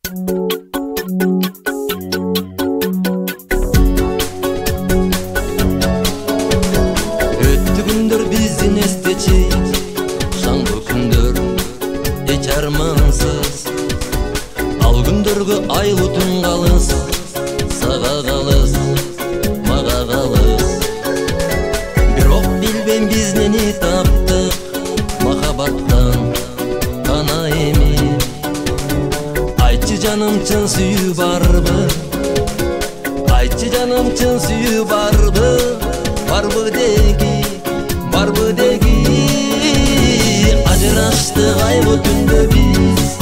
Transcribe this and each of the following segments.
Өттү күндөр биздин эстечи, шаңдуу күндөр эч армансыз. Ал күндөргө айлуу түн калыс, сага калыс, мага калыс. Бирок билбейм биз нени таптык, махабаттан гана эми. Айтчы жаным, чын сүйүү барбы? Айтчы жаным, чын сүйүү барбы? Барбы деги, барбы деги. Ажыраштык айлуу түндө биз,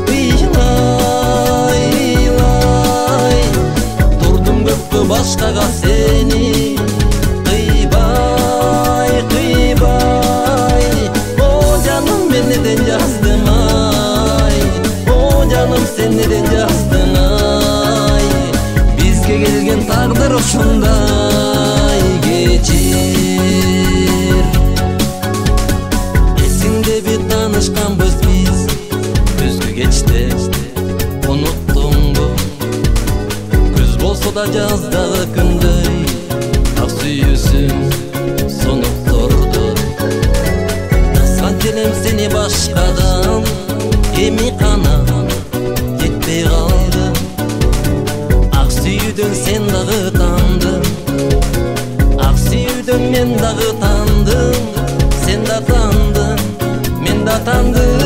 ыйлай, ыйлай. Турдум көккө башкага сени, кыйбай, кыйбай. О жаным, мен неден жаздым ай, о жаным, сен неден жаздың ай. Бизге келген тагдыр ушундай, кечир. Эсиңдеби таанышканбыз биз, күзгү кечте, уnuttуңбу? Күз болсо да жаздагы күндөй, ак сүйүүсүң сонуп турду. Таскан телем сени башкадан, эми канат жетпей калды. Ак сүйүүдөн сен дагы тандың, ак сүйүүдөн мен дагы тандым. Сен да тандың, мен да тандым.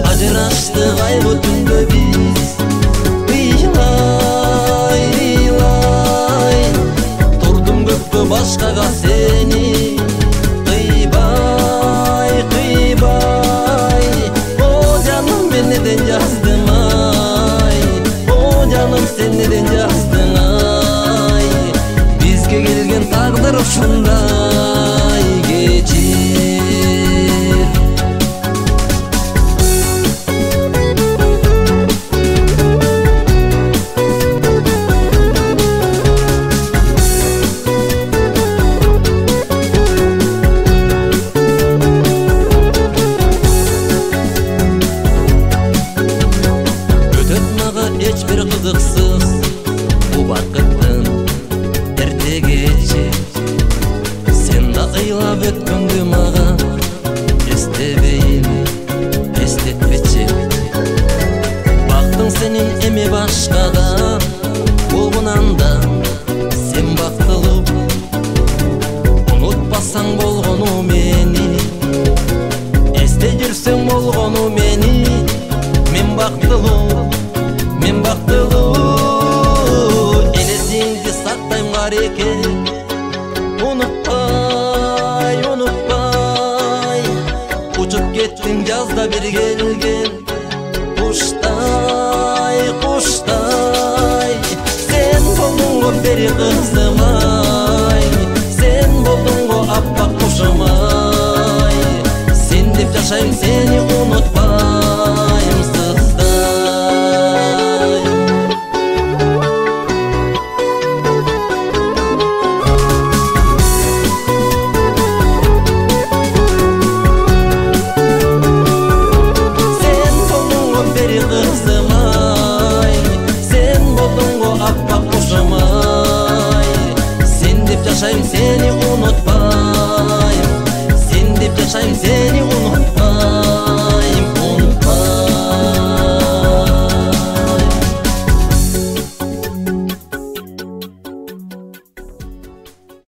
Ажыраштык айлуу түндө биз, ыйлай, ыйлай. Турдум көккө башкага сени, кыйбай, кыйбай. О жаным, мен неден жаздым ай, о жаным, сен неден жаздың ай. Бизге келген тагдыр ушундай, кечир. Өтөт мага эч бир кызыксыз бу бакыттын эртегечи. Сен да ыйлап өткөңдү мага эстебейм, эстетпечи. Бактың сенин эми башкада, болгонанда сен бактылуу. Унутпасаң болгону мени, эсте жүрсөң болгону мени. Мен бактылуу, мен бактылуу. Элесиңди сактайм кареке, унутпай, унутпай. Учуп кеттиң жазда бир келген, куштай, куштай. Сен болдуң го бери кызым ай, сен болдуң го аппак кушум ай. Сен деп жашайм сени